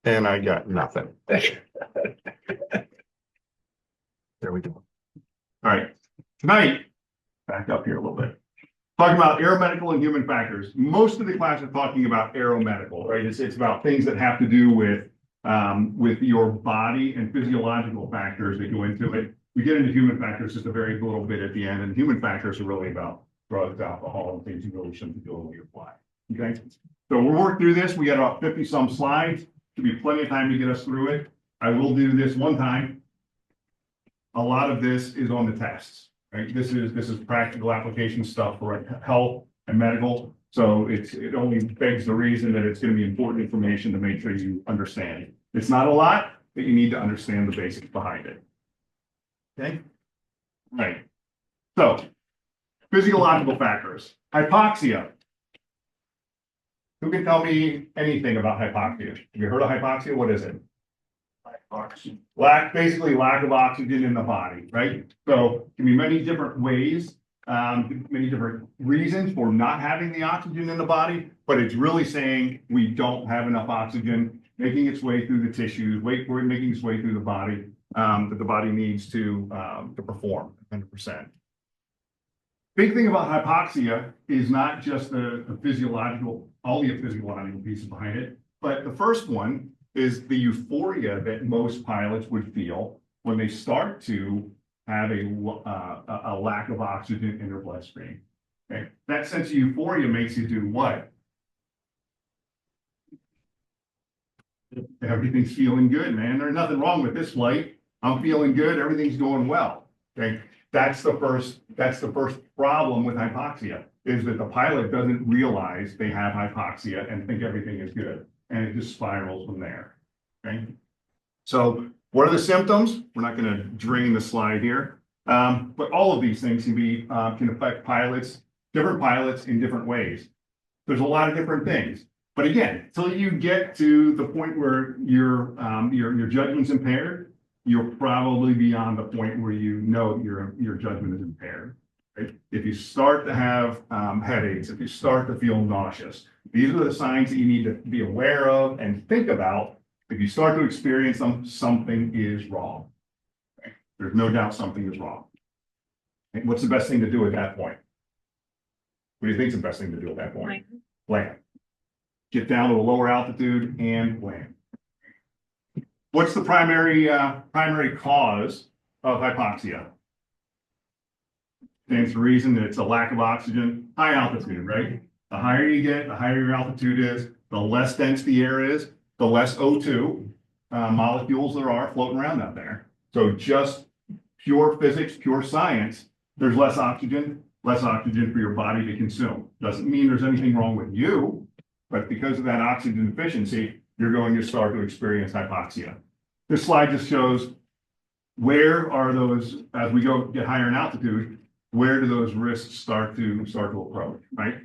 And I got nothing. There we go. All right. Tonight, back up here a little bit. Talking about aeromedical and human factors. Most of the class is talking about aeromedical, right? It's about things that have to do with your body and physiological factors that go into it. We get into human factors just a very little bit at the end, and human factors are really about drugs, alcohol, and things you really shouldn't be doing when you apply. Okay, so we'll work through this. We got about 50 some slides. Should be plenty of time to get us through it. I will do this one time. A lot of this is on the tests, right? This is practical application stuff for health and medical. So it only begs the reason that it's going to be important information to make sure you understand. It's not a lot, but you need to understand the basics behind it. Okay. All right. So physiological factors. Hypoxia. Who can tell me anything about hypoxia? Have you heard of hypoxia? What is it? Basically lack of oxygen in the body, right? So it can be many different ways, many different reasons for not having the oxygen in the body, but it's really saying we don't have enough oxygen making its way through the tissues, we're making its way through the body, that the body needs to perform 100%. Big thing about hypoxia is not just the physiological, all the physiological pieces behind it, but the first one is the euphoria that most pilots would feel when they start to have a lack of oxygen in their bloodstream. Okay, that sense of euphoria makes you do what? Everything's feeling good, man. There's nothing wrong with this flight. I'm feeling good. Everything's going well. Okay, that's the first problem with hypoxia, is that the pilot doesn't realize they have hypoxia and think everything is good, and it just spirals from there. Okay, so what are the symptoms? We're not going to drain the slide here, but all of these things can affect pilots, different pilots in different ways. There's a lot of different things, but again, until you get to the point where your judgment's impaired, you're probably beyond the point where you know your judgment is impaired. Right? If you start to have headaches, if you start to feel nauseous, these are the signs that you need to be aware of and think about. If you start to experience them, something is wrong. Okay? There's no doubt something is wrong. And what's the best thing to do at that point? What do you think is the best thing to do at that point? Land. Get down to a lower altitude and land. What's the primary cause of hypoxia? And it's the reason that it's a lack of oxygen, high altitude, right? The higher you get, the higher your altitude is, the less dense the air is, the less O2 molecules there are floating around out there. So just pure physics, pure science, there's less oxygen for your body to consume. Doesn't mean there's anything wrong with you, but because of that oxygen deficiency, you're going to start to experience hypoxia. This slide just shows where are those, as we get higher in altitude, where do those risks start to approach, right?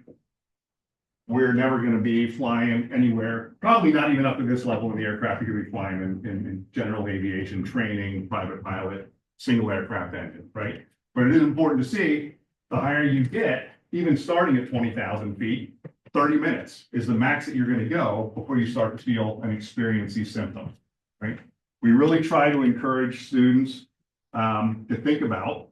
We're never going to be flying anywhere, probably not even up to this level of the aircraft. You could be flying in general aviation, training, private pilot, single aircraft engine, right? But it is important to see the higher you get, even starting at 20,000 feet, 30 minutes is the max that you're going to go before you start to feel and experience these symptoms, right? We really try to encourage students to think about,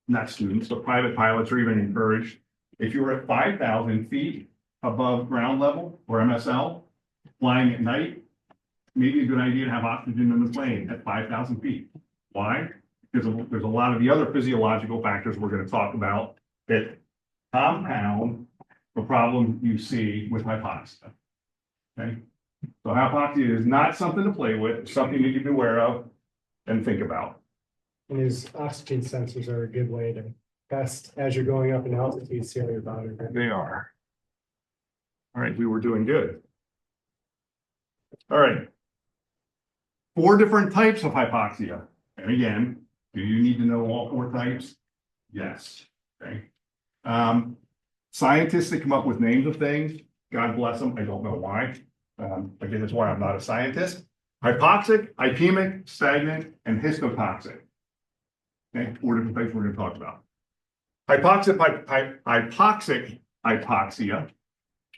not students, but private pilots are even encouraged. If you're at 5,000 feet above ground level or MSL, flying at night, maybe a good idea to have oxygen in the plane at 5,000 feet. Why? Because there's a lot of the other physiological factors we're going to talk about that compound the problem you see with hypoxia. Okay, so hypoxia is not something to play with. It's something you need to be aware of and think about. And these oxygen sensors are a good way to test as you're going up in altitude, see how your body works. They are. All right, we were doing good. All right. 4 different types of hypoxia. And again, do you need to know all 4 types? Yes. Okay. Scientists that come up with names of things, God bless them, I don't know why. Again, that's why I'm not a scientist. Hypoxic, hypemic, stagnant, and histotoxic. Okay, 4 different types we're going to talk about. Hypoxic hypoxia,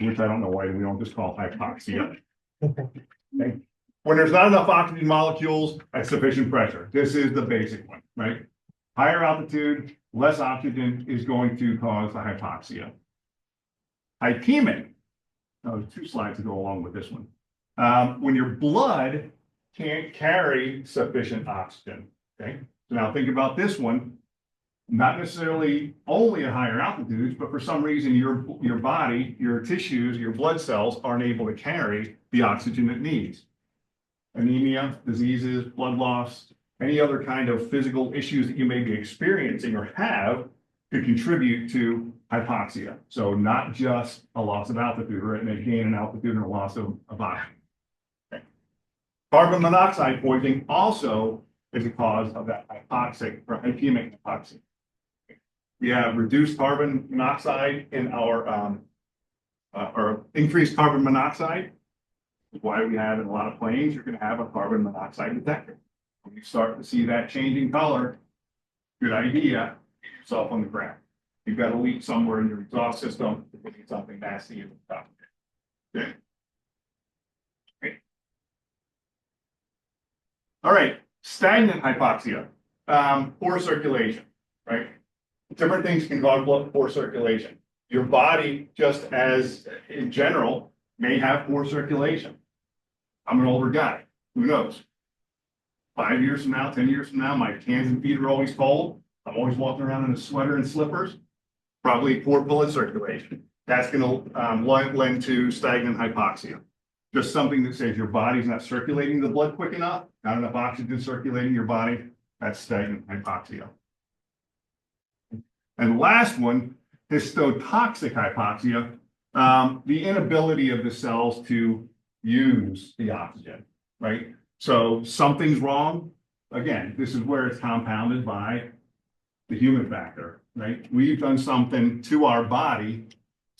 which I don't know why we don't just call hypoxia. Okay. when there's not enough oxygen molecules at sufficient pressure. This is the basic one, right? Higher altitude, less oxygen is going to cause the hypoxia. Hypemic, there's 2 slides to go along with this one. When your blood can't carry sufficient oxygen, okay? So now think about this one, not necessarily only at higher altitudes, but for some reason your body, your tissues, your blood cells aren't able to carry the oxygen it needs. Anemia, diseases, blood loss, any other kind of physical issues that you may be experiencing or have could contribute to hypoxia. So not just a loss of altitude, right? And a gain in altitude and a loss of oxygen. Okay. Carbon monoxide poisoning also is a cause of that hypoxic or hypemic hypoxia. We have reduced carbon monoxide in our or increased carbon monoxide. Why we have in a lot of planes, you're going to have a carbon monoxide detector. When you start to see that changing color, good idea, get yourself on the ground. You've got a leak somewhere in your exhaust system, there could be something nasty in the top. Okay. Okay. All right, stagnant hypoxia, poor circulation, right? Different things can cause poor circulation. Your body, just as in general, may have poor circulation. I'm an older guy, who knows? 5 years from now, 10 years from now, my hands and feet are always cold. I'm always walking around in a sweater and slippers. Probably poor blood circulation. That's going to lend to stagnant hypoxia. Just something that says your body's not circulating the blood quick enough, not enough oxygen circulating your body. That's stagnant hypoxia. And the last one, histotoxic hypoxia, the inability of the cells to use the oxygen, right? So something's wrong. Again, this is where it's compounded by the human factor, right? We've done something to our body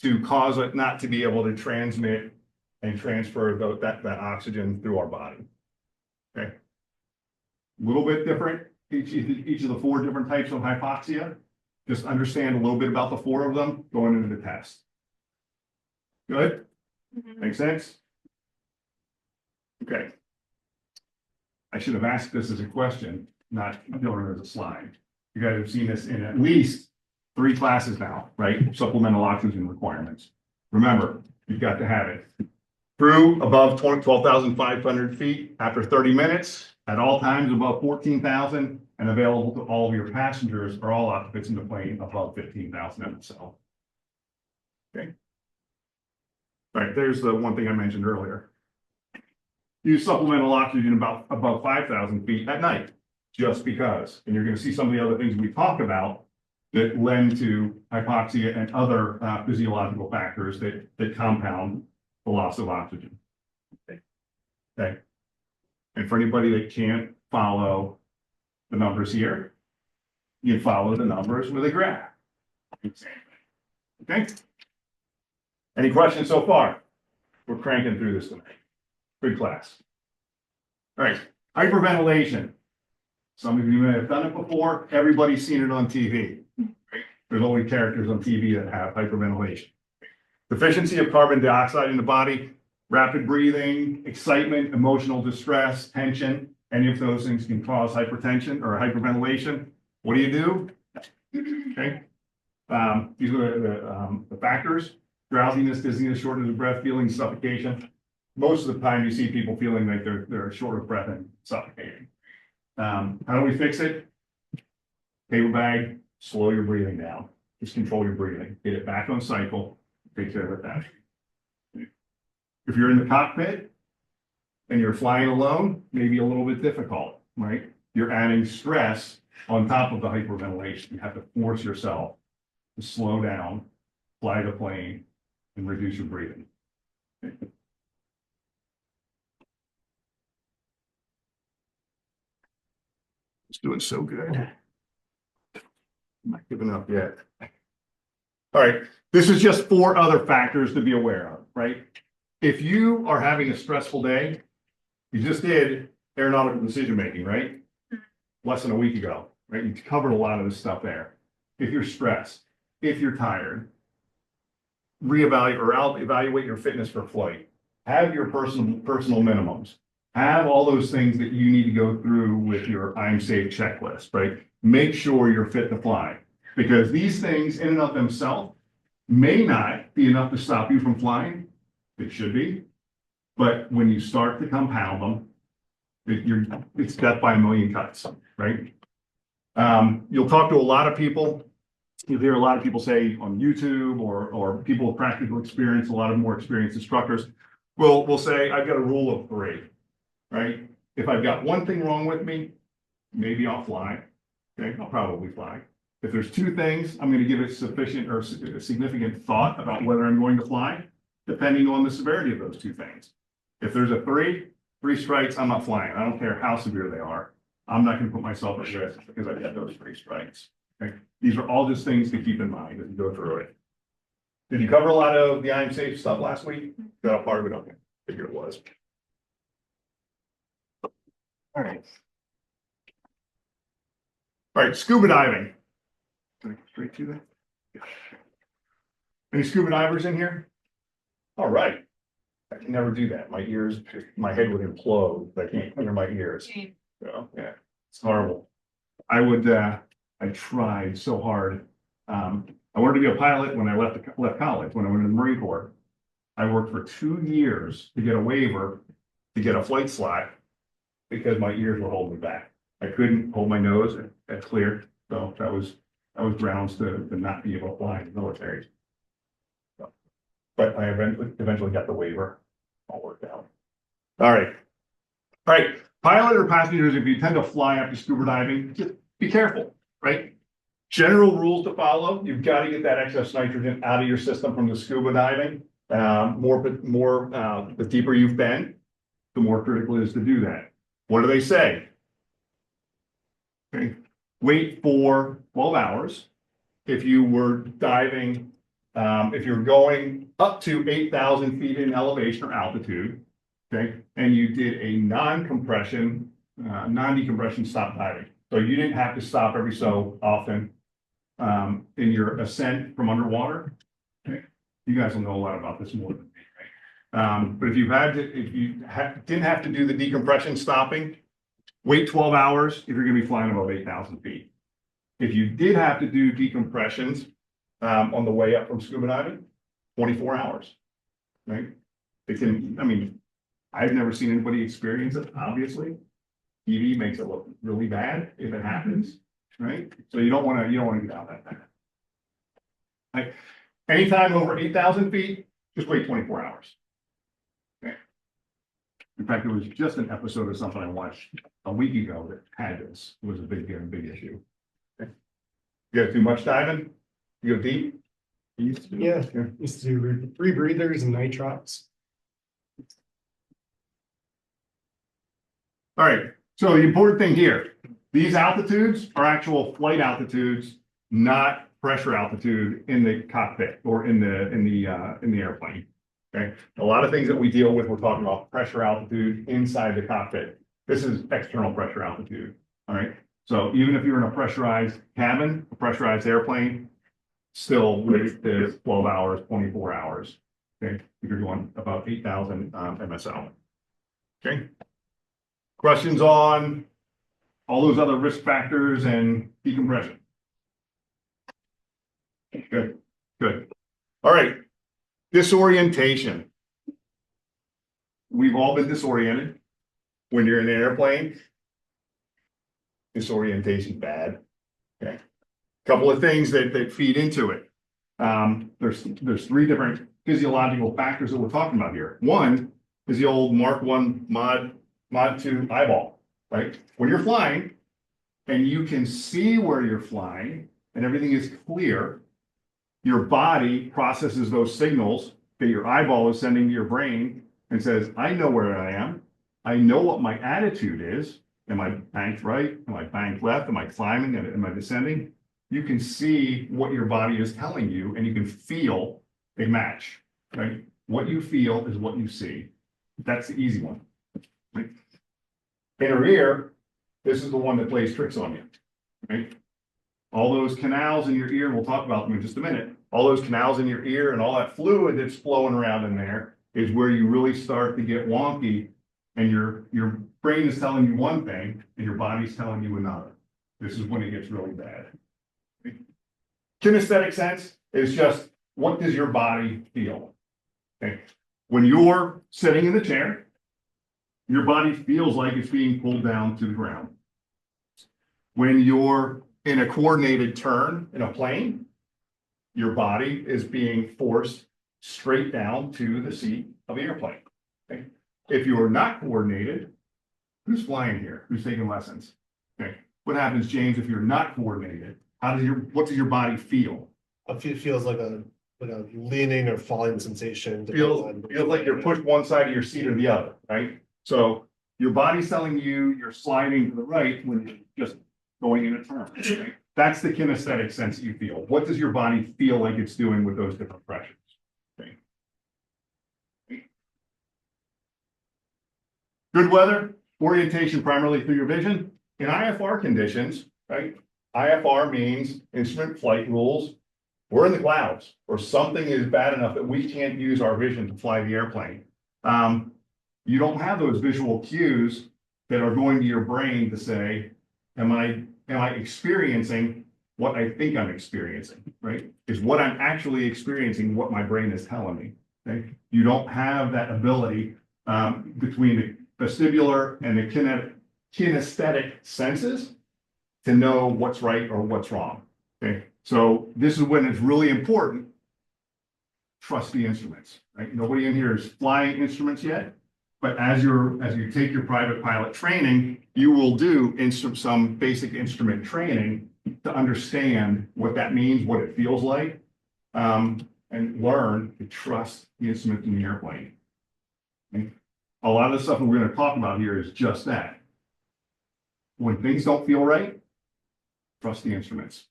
to cause it not to be able to transmit and transfer that oxygen through our body. Okay. A little bit different, each of the 4 different types of hypoxia. Just understand a little bit about the 4 of them going into the test. Good? Make sense? Okay. I should have asked this as a question, not doing it as a slide. You guys have seen this in at least 3 classes now, right? Supplemental oxygen requirements. Remember, you've got to have it. Crew above 12,500 feet after 30 minutes, at all times above 14,000, and available to all of your passengers or all occupants in the plane above 15,000 in itself. Okay. All right, there's the one thing I mentioned earlier. Use supplemental oxygen about above 5,000 feet at night, just because. And you're going to see some of the other things we talk about that lend to hypoxia and other physiological factors that compound the loss of oxygen. Okay. And for anybody that can't follow the numbers here, you follow the numbers with a graph. Okay. Any questions so far? We're cranking through this tonight. Good class. All right, hyperventilation. Some of you may have done it before. Everybody's seen it on TV. Right? There's only characters on TV that have hyperventilation. Deficiency of carbon dioxide in the body, rapid breathing, excitement, emotional distress, tension. Any of those things can cause hypertension or hyperventilation. What do? Okay. These are the factors: drowsiness, dizziness, shortness of breath, feeling suffocation. Most of the time you see people feeling like they're short of breath and suffocating. How do we fix it? Paper bag, slow your breathing down. Just control your breathing. Get it back on cycle. Take care of it that. If you're in the cockpit and you're flying alone, maybe a little bit difficult, right? You're adding stress on top of the hyperventilation. You have to force yourself to slow down, fly the plane, and reduce your breathing. It's doing so good. I'm not giving up yet. All right, this is just 4 other factors to be aware of, right? If you are having a stressful day, you just did aeronautical decision making, right? Less than a week ago, right? You covered a lot of this stuff there. If you're stressed, if you're tired, reevaluate or evaluate your fitness for flight. Have your personal minimums. have all those things that you need to go through with your I'm safe checklist, right? Make sure you're fit to fly, because these things in and of themselves may not be enough to stop you from flying. It should be, but when you start to compound them, it's death by a million cuts, right? You'll talk to a lot of people. You'll hear a lot of people say on YouTube or people with practical experience, a lot of more experienced instructors will say, I've got a rule of three, right? If I've got one thing wrong with me, maybe I'll fly. Okay, I'll probably fly. If there's two things, I'm going to give it sufficient or significant thought about whether I'm going to fly, depending on the severity of those two things. If there's a three strikes, I'm not flying. I don't care how severe they are. I'm not going to put myself at risk because I've had those three strikes. Okay, these are all just things to keep in mind as you go through it. Did you cover a lot of the I'm safe stuff last week? Got a part of it? Okay, figure it was. All right. All right, scuba diving. Can I go straight to that? Yeah. Any scuba divers in here? All right. I can never do that. My ears, my head would implode. I can't hear my ears. So, yeah, it's horrible. I tried so hard. I wanted to be a pilot when I left college, when I went in the Marine Corps. I worked for 2 years to get a waiver to get a flight slot because my ears were holding me back. I couldn't hold my nose at clear, so that was grounds to not be able to fly in the military. So, but I eventually got the waiver. All worked out. All right. Pilot or passengers, if you tend to fly after scuba diving, just be careful, right? General rules to follow. You've got to get that excess nitrogen out of your system from the scuba diving. The deeper you've been, the more critical it is to do that. What do they say? Okay. Wait for 12 hours. If you were diving, if you're going up to 8,000 feet in elevation or altitude, okay, and you did a non-decompression stop diving. So you didn't have to stop every so often in your ascent from underwater. Okay. You guys will know a lot about this more than me, right? But if you didn't have to do the decompression stopping, wait 12 hours if you're going to be flying above 8,000 feet. If you did have to do decompressions on the way up from scuba diving, 24 hours, right? I've never seen anybody experience it, obviously. TV makes it look really bad if it happens, right? So you don't want to get out that bad. Like anytime over 8,000 feet, just wait 24 hours. Okay. In fact, it was just an episode of something I watched a week ago that had this. It was a big issue. Okay. You guys do much diving? You go deep? Used to do rebreathers and nitrox. All right. So the important thing here, these altitudes are actual flight altitudes, not pressure altitude in the cockpit or in the airplane. Okay. A lot of things that we deal with, we're talking about pressure altitude inside the cockpit. This is external pressure altitude. All right. So even if you're in a pressurized cabin, a pressurized airplane, still wait the 12 hours, 24 hours. Okay. If you're going about 8,000 MSL. Okay. Questions on all those other risk factors and decompression? Good. All right. Disorientation. We've all been disoriented when you're in an airplane. Disorientation bad. Okay. Couple of things that feed into it. There's 3 different physiological factors that we're talking about here. One is the old Mark 1 Mod 2 eyeball, right? When you're flying and you can see where you're flying and everything is clear, your body processes those signals that your eyeball is sending to your brain and says, I know where I am. I know what my attitude is. Am I banked right? Am I banked left? Am I climbing? Am I descending? You can see what your body is telling you and you can feel a match, right? What you feel is what you see. That's the easy one. Right? Inner ear, this is the one that plays tricks on you, right? All those canals in your ear, we'll talk about them in just a minute. All those canals in your ear and all that fluid that's flowing around in there is where you really start to get wonky And your brain is telling you one thing and your body's telling you another. This is when it gets really bad. Kinesthetic sense is just, what does your body feel? Okay. When you're sitting in the chair, your body feels like it's being pulled down to the ground. When you're in a coordinated turn in a plane, your body is being forced straight down to the seat of the airplane. Okay. If you're not coordinated, who's flying here? Who's taking lessons? Okay. What happens, James, if you're not coordinated? What does your body feel? It feels like a leaning or falling sensation. Feels like you're pushed one side of your seat or the other, right? So your body's telling you you're sliding to the right when you're just going in a turn. Right? That's the kinesthetic sense that you feel. What does your body feel like it's doing with those different pressures? Okay. Good weather, orientation primarily through your vision. In IFR conditions, right? IFR means instrument flight rules. We're in the clouds, or something is bad enough that we can't use our vision to fly the airplane. You don't have those visual cues that are going to your brain to say, am I experiencing what I think I'm experiencing, right? Is what I'm actually experiencing what my brain is telling me, okay? You don't have that ability between the vestibular and the kinesthetic senses to know what's right or what's wrong, okay? So this is when it's really important, trust the instruments, right? Nobody in here is flying instruments yet, but as you take your private pilot training, you will do some basic instrument training to understand what that means, what it feels like, and learn to trust the instruments in the airplane. Okay? A lot of the stuff that we're going to talk about here is just that. When things don't feel right, trust the instruments.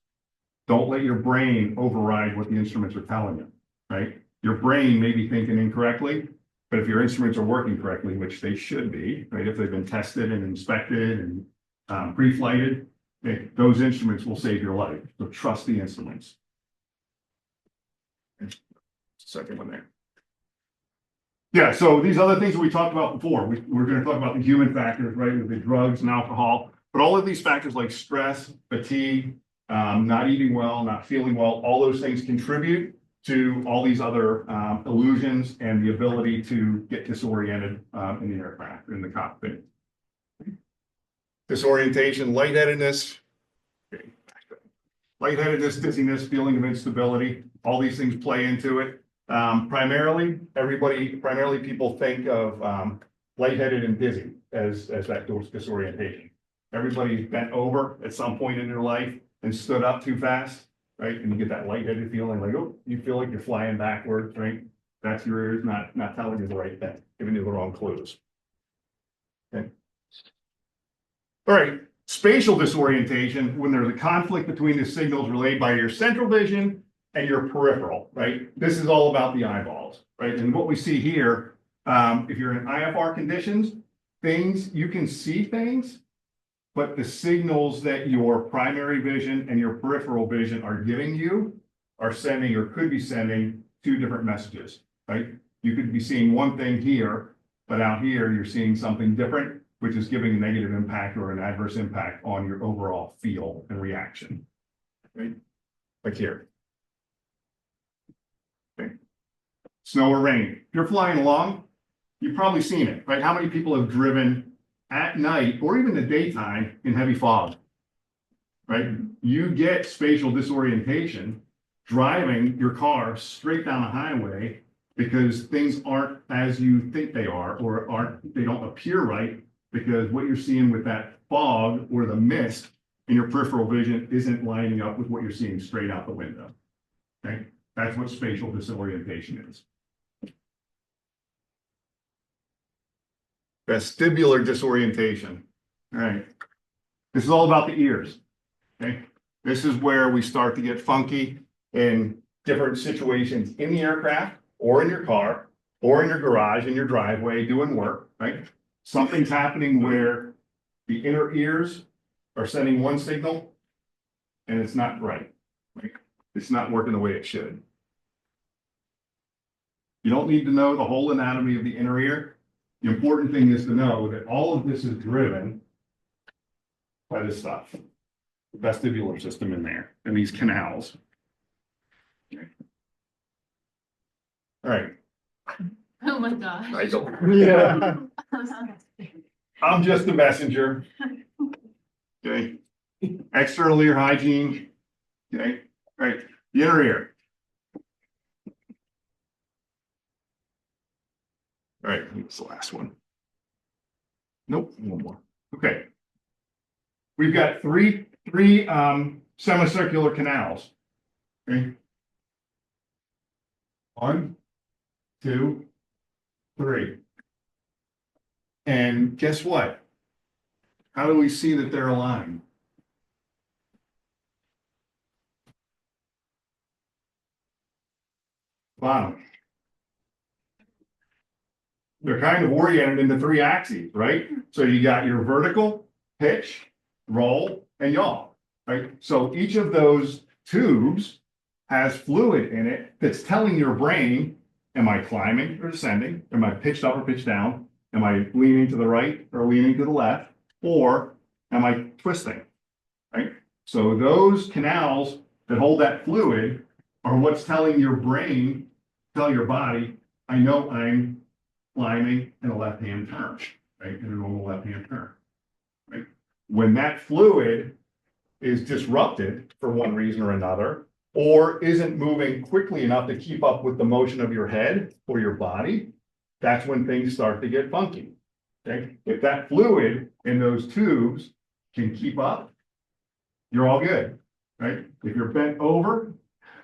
Don't let your brain override what the instruments are telling you, right? Your brain may be thinking incorrectly, but if your instruments are working correctly, which they should be, right? If they've been tested and inspected and pre-flighted, those instruments will save your life. So trust the instruments. Second one there. Yeah, so these other things that we talked about before, we're going to talk about the human factors, right? With the drugs and alcohol, but all of these factors like stress, fatigue, not eating well, not feeling well, all those things contribute to all these other illusions and the ability to get disoriented in the aircraft, in the cockpit. Disorientation, lightheadedness, dizziness, feeling of instability, all these things play into it. Primarily people think of lightheaded and dizzy as that disorientation. Everybody's bent over at some point in their life and stood up too fast, right? And you get that lightheaded feeling like, oh, you feel like you're flying backwards, right? That's your ears not telling you the right thing, giving you the wrong clues. Okay. All right, spatial disorientation, when there's a conflict between the signals relayed by your central vision and your peripheral, right? This is all about the eyeballs, right? And what we see here, if you're in IFR conditions, you can see things, but the signals that your primary vision and your peripheral vision are giving you are sending or could be sending two different messages, right? You could be seeing one thing here, but out here you're seeing something different, which is giving a negative impact or an adverse impact on your overall feel and reaction, right? Like here. Okay. Snow or rain. If you're flying along, you've probably seen it, right? How many people have driven at night or even the daytime in heavy fog, right? You get spatial disorientation driving your car straight down a highway because things aren't as you think they are, or they don't appear right because what you're seeing with that fog or the mist in your peripheral vision isn't lining up with what you're seeing straight out the window. Okay, that's what spatial disorientation is. Vestibular disorientation. All right. This is all about the ears. Okay. This is where we start to get funky in different situations in the aircraft or in your car or in your garage, in your driveway, doing work, right? Something's happening where the inner ears are sending one signal and it's not right. It's not working the way it should. You don't need to know the whole anatomy of the inner ear. The important thing is to know that all of this is driven by this stuff. The vestibular system in there and these canals. Okay. All right. Oh my gosh. I go. Yeah. I'm just a messenger. Okay. External ear hygiene. Okay. All right. The inner ear. All right. What's the last one? Nope. One more. Okay. We've got three semicircular canals. Okay. 1, 2, 3. And guess what? How do we see that they're aligned? Bottom. They're kind of oriented into 3 axes, right? So you got your vertical, pitch, roll, and yaw, right? So each of those tubes has fluid in it that's telling your brain, am I climbing or descending? Am I pitched up or pitched down? Am I leaning to the right or leaning to the left? Or am I twisting, right? So those canals that hold that fluid are what's telling your brain, tell your body, I know I'm climbing in a left-hand turn, right? In a normal left-hand turn, right? When that fluid is disrupted for one reason or another, or isn't moving quickly enough to keep up with the motion of your head or your body, that's when things start to get funky. Okay? If that fluid in those tubes can keep up, you're all good, right? If you're bent over,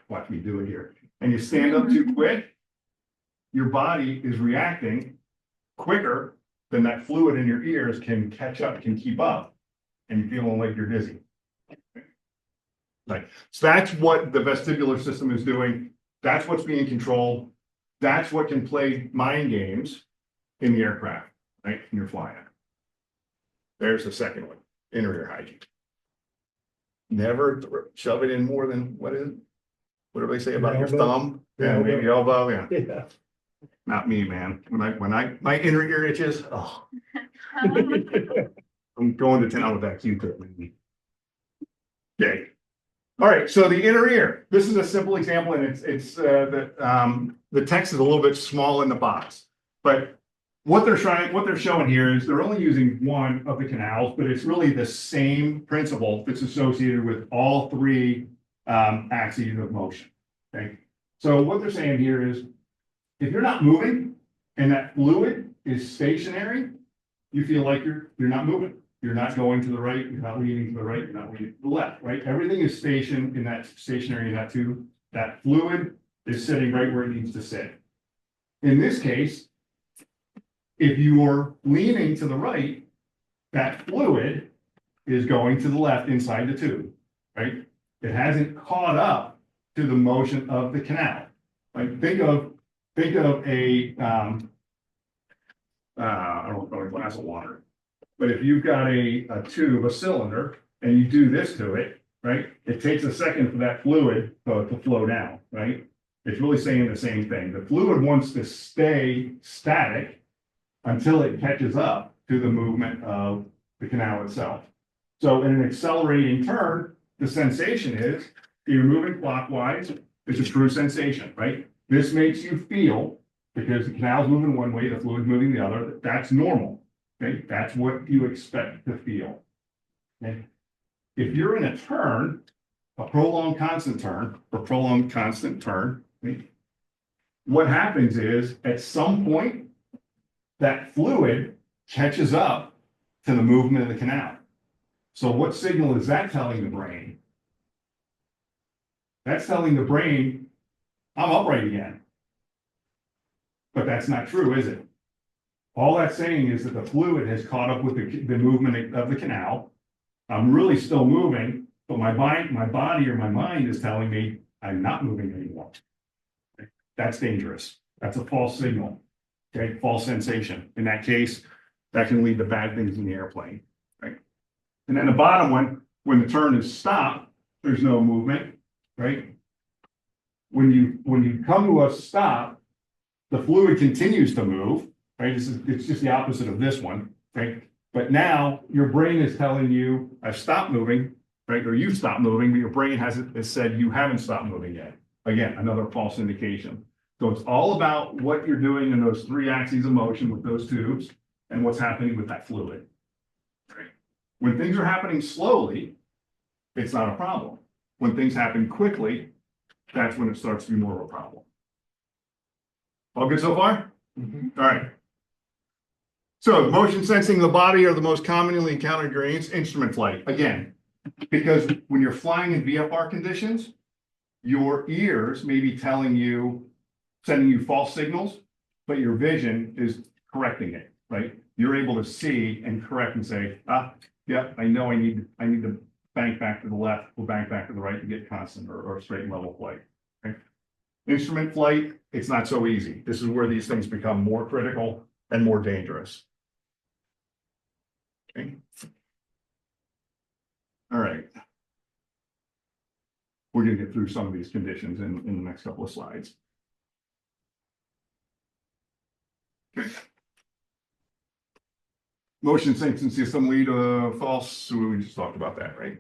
watch me do it here, and you stand up too quick, your body is reacting quicker than that fluid in your ears can catch up, can keep up, and you're feeling like you're dizzy. Right. So that's what the vestibular system is doing. That's what's being controlled. That's what can play mind games in the aircraft, right? When you're flying. There's the second one, inner ear hygiene. Never shove it in more than, what do they say about your Elbow. thumb? Yeah, maybe elbow, yeah. Yeah. Not me, man. My inner ear itches, oh, I'm going to town with that Q-tip, maybe. Okay. All right, so the inner ear. This is a simple example, and the text is a little bit small in the box. But what they're showing here is they're only using one of the canals, but it's really the same principle that's associated with all 3 axes of motion. Okay, so what they're saying here is, if you're not moving and that fluid is stationary, you feel like you're not moving. You're not going to the right, you're not leaning to the right, you're not leaning to the left, right? Everything is stationary in that tube. That fluid is sitting right where it needs to sit. In this case, if you're leaning to the right, that fluid is going to the left inside the tube, right? It hasn't caught up to the motion of the canal. Like think of a I don't know, a glass of water. But if you've got a tube, a cylinder, and you do this to it, right? It takes a second for that fluid to flow down, right? It's really saying the same thing. The fluid wants to stay static until it catches up to the movement of the canal itself. So in an accelerating turn, the sensation is you're moving clockwise. It's a true sensation, right? This makes you feel, because the canal's moving one way, the fluid's moving the other, that's normal. Okay, that's what you expect to feel. Okay. If you're in a turn, a prolonged constant turn, okay, what happens is at some point that fluid catches up to the movement of the canal. So what signal is that telling the brain? That's telling the brain, I'm upright again. But that's not true, is it? All that's saying is that the fluid has caught up with the movement of the canal. I'm really still moving, but my body or my mind is telling me I'm not moving anymore. That's dangerous. That's a false signal. Okay, false sensation. In that case, that can lead to bad things in the airplane. Right. And then the bottom one, when the turn is stopped, there's no movement. Right. When you come to a stop, the fluid continues to move, right? It's just the opposite of this one, right? But now your brain is telling you, I've stopped moving, right? Or you've stopped moving, but your brain has said you haven't stopped moving yet. Again, another false indication. So it's all about what you're doing in those three axes of motion with those tubes and what's happening with that fluid. Right? When things are happening slowly, it's not a problem. When things happen quickly, that's when it starts to be more of a problem. All good so far? Mhm. All right. So motion sensing of the body are the most commonly encountered during instrument flight. Again, because when you're flying in VFR conditions, your ears may be telling you, sending you false signals, but your vision is correcting it, right? You're able to see and correct and say, yeah, I know I need to bank back to the left or bank back to the right to get constant or straight and level flight. Okay? Instrument flight, it's not so easy. This is where these things become more critical and more dangerous. Okay. All right. We're going to get through some of these conditions in the next couple of slides. Okay. Motion sensing system lead false. So we just talked about that, right?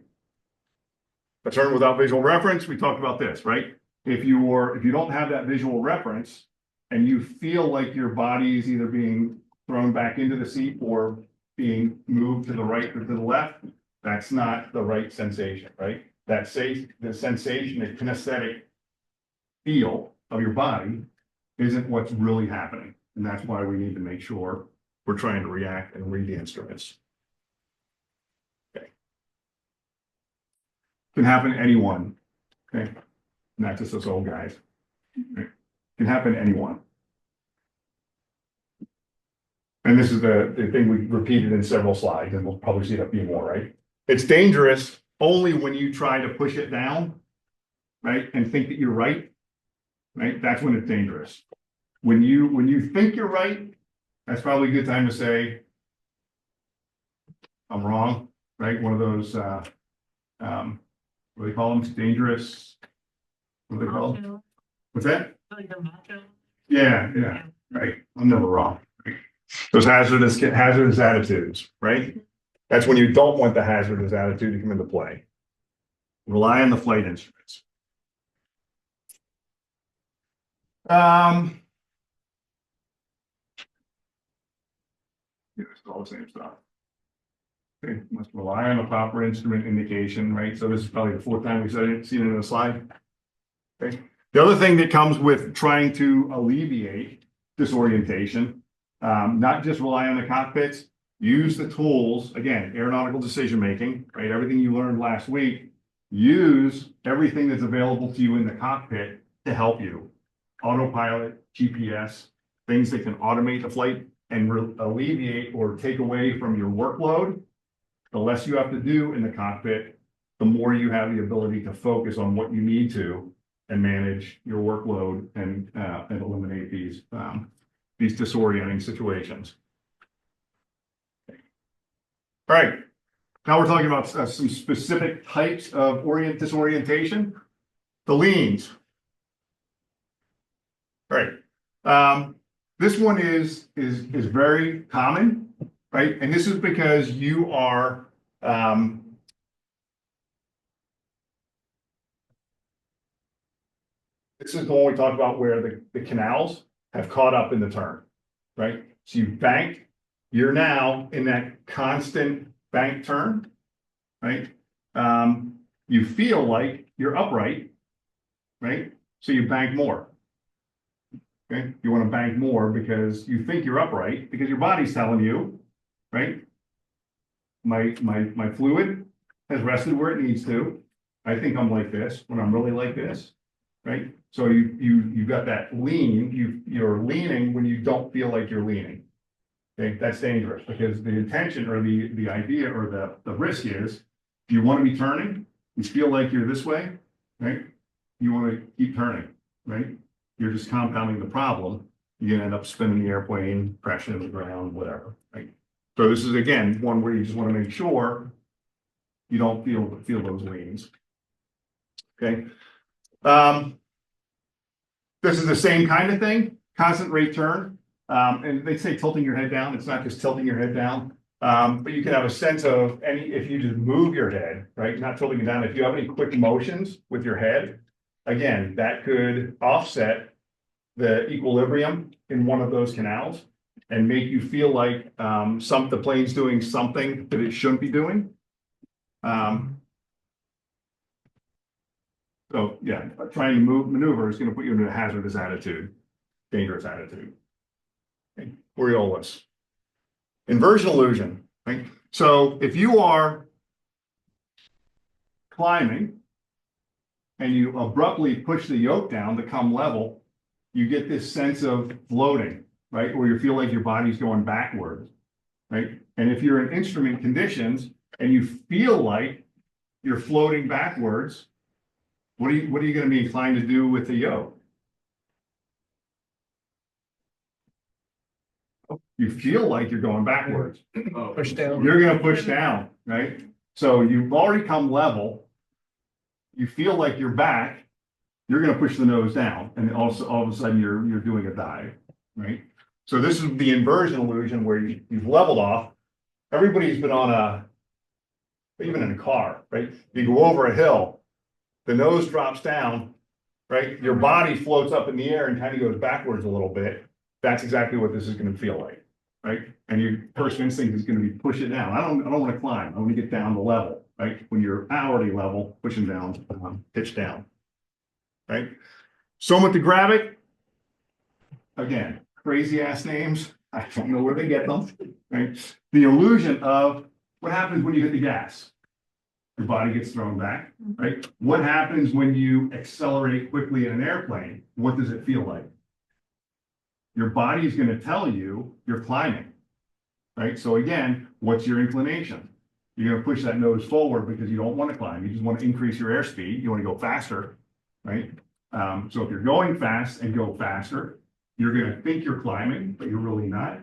A turn without visual reference. We talked about this, right? If you don't have that visual reference and you feel like your body is either being thrown back into the seat or being moved to the right or to the left, that's not the right sensation, right? The sensation, the kinesthetic feel of your body isn't what's really happening. And that's why we need to make sure we're trying to react and read the instruments. Okay. Can happen to anyone. Okay. Not just us old guys. Okay. Can happen to anyone. And this is the thing we repeated in several slides, and we'll probably see it a few more, right? It's dangerous only when you try to push it down, right? And think that you're right, right? That's when it's dangerous. When you think you're right, that's probably a good time to say, I'm wrong, right? One of those, what do they call them? Dangerous. What do they call them? What's that? Like a macho. Yeah, right. I'm never wrong. Those hazardous attitudes, right? That's when you don't want the hazardous attitude to come into play. Rely on the flight instruments. It's all the same stuff. Okay, must rely on the proper instrument indication, right? So this is probably the fourth time we've seen it in the slide. Okay. The other thing that comes with trying to alleviate disorientation, not just rely on the cockpits, use the tools, again, aeronautical decision-making, right? Everything you learned last week, use everything that's available to you in the cockpit to help you. Autopilot, GPS, things that can automate the flight and alleviate or take away from your workload. The less you have to do in the cockpit, the more you have the ability to focus on what you need to and manage your workload and eliminate these disorienting situations. All right, now we're talking about some specific types of disorientation. The leans. All right, this one is very common, right? And this is because you are this is the one we talked about where the canals have caught up in the turn, right? So you bank, you're now in that constant bank turn, right? You feel like you're upright, right? So you bank more. Okay, you want to bank more because you think you're upright because your body's telling you, right? My fluid has rested where it needs to. I think I'm like this when I'm really like this, right? So you've got that lean. You're leaning when you don't feel like you're leaning. Okay, that's dangerous because the intention or the idea or the risk is you want to be turning. You feel like you're this way, right? You want to keep turning, right? You're just compounding the problem. You're gonna end up spinning the airplane, crashing into the ground, whatever, right? So this is again one where you just want to make sure you don't feel those leans. Okay. This is the same kind of thing, constant rate turn. And they say tilting your head down, it's not just tilting your head down. But you can have a sense of if you just move your head, right, not tilting it down, if you have any quick motions with your head, again, that could offset the equilibrium in one of those canals and make you feel like the plane's doing something that it shouldn't be doing. So yeah, trying to maneuver is going to put you into a hazardous attitude, dangerous attitude. Okay. Coriolis. Inversion illusion, right? So if you are climbing and you abruptly push the yoke down to come level, you get this sense of floating, right? Where you feel like your body's going backwards, right? And if you're in instrument conditions and you feel like you're floating backwards, what are you going to be inclined to do with the yoke? You feel like you're going backwards. Push down. You're going to push down, right? So you've already come level. You feel like you're back. You're going to push the nose down, and also all of a sudden you're doing a dive, right? So this is the inversion illusion where you've leveled off. Everybody's been on even in a car, right? You go over a hill, the nose drops down, right? Your body floats up in the air and kind of goes backwards a little bit. That's exactly what this is going to feel like, right? And your first instinct is going to be push it down. I don't want to climb. I want to get down to level, right? When you're already level, pushing down, pitch down, right? Somatogravic, again, crazy ass names. I don't know where they get them, right? The illusion of what happens when you hit the gas. Your body gets thrown back, right? What happens when you accelerate quickly in an airplane? What does it feel like? Your body is going to tell you you're climbing, right? So again, what's your inclination? You're going to push that nose forward because you don't want to climb. You just want to increase your airspeed. You want to go faster, right? So if you're going fast and go faster, you're going to think you're climbing, but you're really not.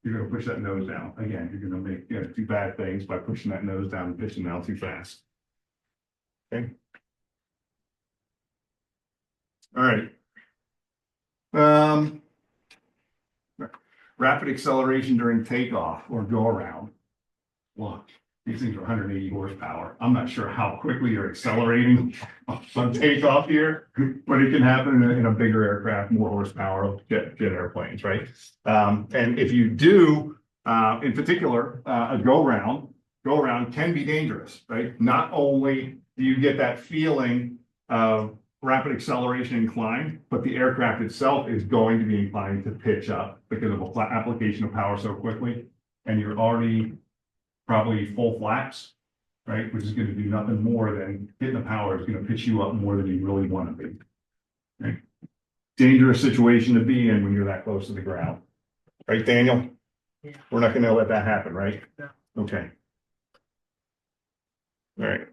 You're going to push that nose down. Again, you're going to make two bad things by pushing that nose down and pitching down too fast. Okay. All right. Rapid acceleration during takeoff or go around. Look, these things are 180 horsepower. I'm not sure how quickly you're accelerating on takeoff here, but it can happen in a bigger aircraft, more horsepower, jet airplanes, right? And if you do, in particular, a go around can be dangerous, right? Not only do you get that feeling of rapid acceleration and climb, but the aircraft itself is going to be inclined to pitch up because of a application of power so quickly, and you're already probably full flaps, right? Which is going to do nothing more than hitting the power is going to pitch you up more than you really want to be. Right? Dangerous situation to be in when you're that close to the ground, right, Daniel? Yeah. We're not going to let that happen, right? No. Okay. All right.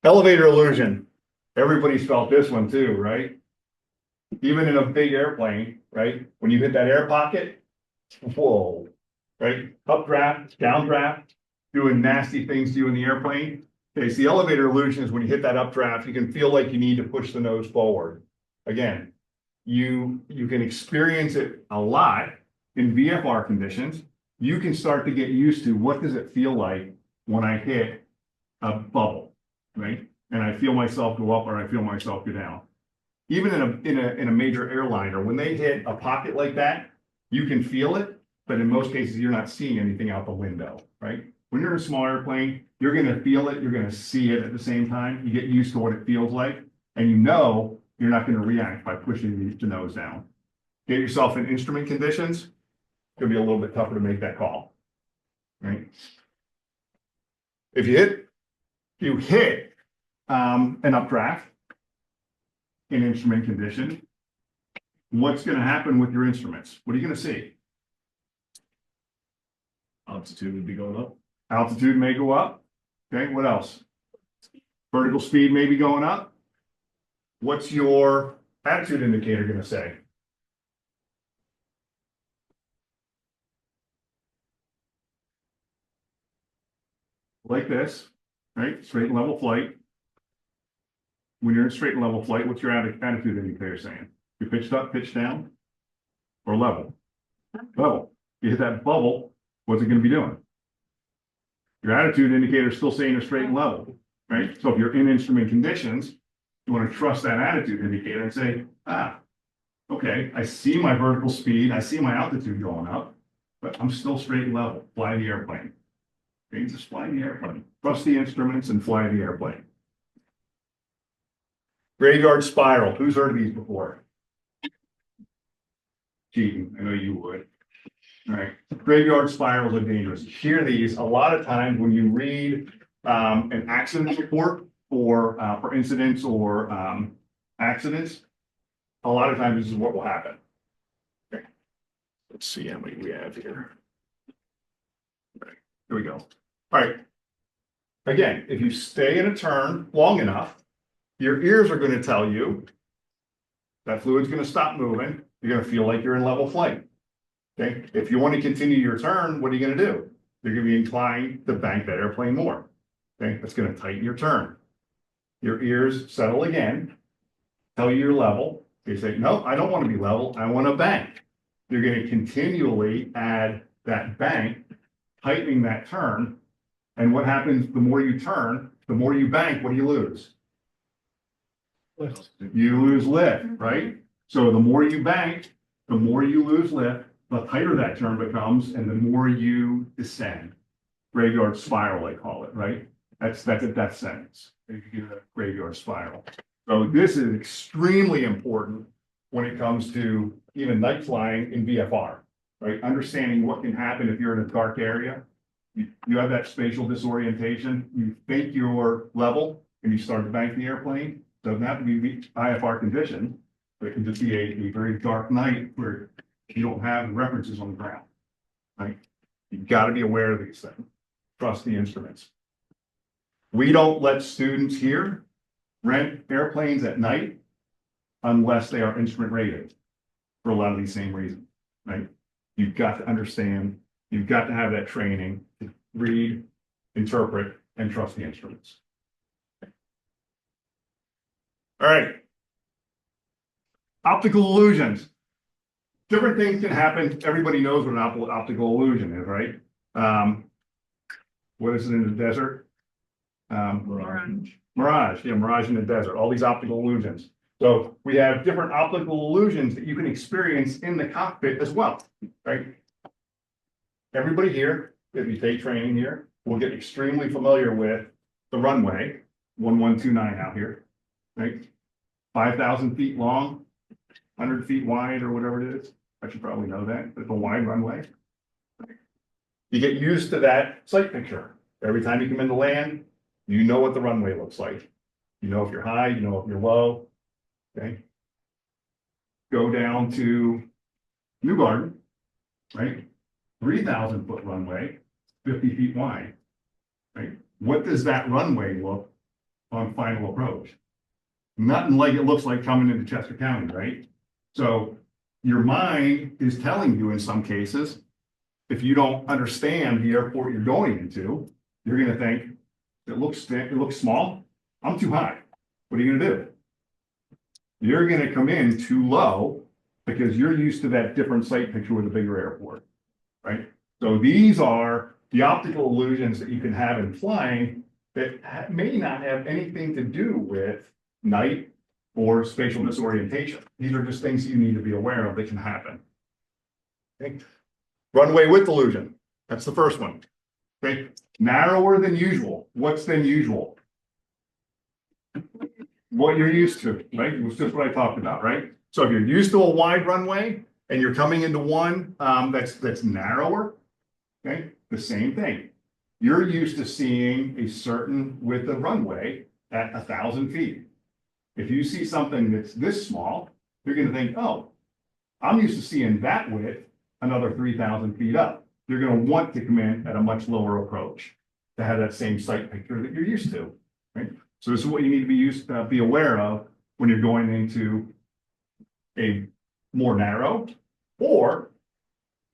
Elevator illusion. Everybody's felt this one too, right? Even in a big airplane, right? When you hit that air pocket, whoa, right? Updraft, downdraft, doing nasty things to you in the airplane. Okay, so the elevator illusion is when you hit that updraft, you can feel like you need to push the nose forward. Again, you can experience it a lot in VFR conditions. You can start to get used to what does it feel like when I hit a bubble, right? And I feel myself go up or I feel myself go down. Even in a major airliner, when they hit a pocket like that, you can feel it, but in most cases, you're not seeing anything out the window, right? When you're in a small airplane, you're going to feel it, you're going to see it at the same time. You get used to what it feels like, and you know you're not going to react by pushing the nose down. Get yourself in instrument conditions, it's going to be a little bit tougher to make that call, right? If you hit an updraft in instrument condition, what's going to happen with your instruments? What are you going to see? Altitude would be going up. Altitude may go up. Okay, what else? Vertical speed may be going up. What's your attitude indicator going to say? Like this, right? Straight and level flight. when you're in straight and level flight, what's your attitude indicator saying? You pitched up, pitched down, or level? Level. You hit that bubble, what's it gonna be doing? Your attitude indicator is still saying you're straight and level, right? So if you're in instrument conditions, you want to trust that attitude indicator and say, okay, I see my vertical speed, I see my altitude going up, but I'm still straight and level. Fly the airplane. Okay, just fly the airplane. Trust the instruments and fly the airplane. Graveyard spiral. Who's heard of these before? Cheating. I know you would. All right. Graveyard spirals are dangerous. You hear these a lot of times when you read an accident report for incidents or accidents. A lot of times this is what will happen. Okay. Let's see how many we have here. All right. Here we go. All right. Again, if you stay in a turn long enough, your ears are going to tell you that fluid's going to stop moving. You're going to feel like you're in level flight. Okay. If you want to continue your turn, what are you going to do? You're going to be inclined to bank that airplane more. Okay. That's going to tighten your turn. Your ears settle again, tell you your level. You say, no, I don't want to be level. I want to bank. You're going to continually add that bank, tightening that turn. And what happens the more you turn, the more you bank, what do you lose? Lift. You lose lift, right? So the more you bank, the more you lose lift, the tighter that turn becomes, and the more you descend. Graveyard spiral, they call it, right? That's a death sentence. You get a graveyard spiral. So this is extremely important when it comes to even night flying in VFR, right? Understanding what can happen if you're in a dark area. You have that spatial disorientation. You think you're level and you start to bank the airplane. Doesn't have to be IFR condition, but it can just be a very dark night where you don't have references on the ground, right? You've got to be aware of these things. Trust the instruments. We don't let students here rent airplanes at night unless they are instrument rated for a lot of these same reasons, right? You've got to understand, you've got to have that training to read, interpret, and trust the instruments. All right. Optical illusions. Different things can happen. Everybody knows what an optical illusion is, right? What is it in the desert? Mirage. Yeah, mirage in the desert. All these optical illusions. So we have different optical illusions that you can experience in the cockpit as well, right? Everybody here, if you take training here, will get extremely familiar with the runway, 1129 out here, right? 5,000 feet long, 100 feet wide or whatever it is. I should probably know that, but it's a wide runway. You get used to that sight picture. Every time you come into land, you know what the runway looks like. You know if you're high, you know if you're low. Okay. Go down to New Garden, right? 3,000 foot runway, 50 feet wide, right? What does that runway look on final approach? Nothing like it looks like coming into Chester County, right? So your mind is telling you in some cases, if you don't understand the airport you're going into, you're going to think it looks small. I'm too high. What are you going to do? You're going to come in too low because you're used to that different sight picture with a bigger airport, right? So these are the optical illusions that you can have in flying that may not have anything to do with night or spatial disorientation. These are just things you need to be aware of that can happen. Okay. Runway width illusion. That's the first one. Okay. Narrower than usual. What's than usual? What you're used to, right? It was just what I talked about, right? So if you're used to a wide runway and you're coming into one that's narrower, okay, the same thing. You're used to seeing a certain width of runway at 1,000 feet. If you see something that's this small, you're going to think, oh, I'm used to seeing that width another 3,000 feet up. You're going to want to come in at a much lower approach to have that same sight picture that you're used to, right? So this is what you need to be aware of when you're going into a more narrow or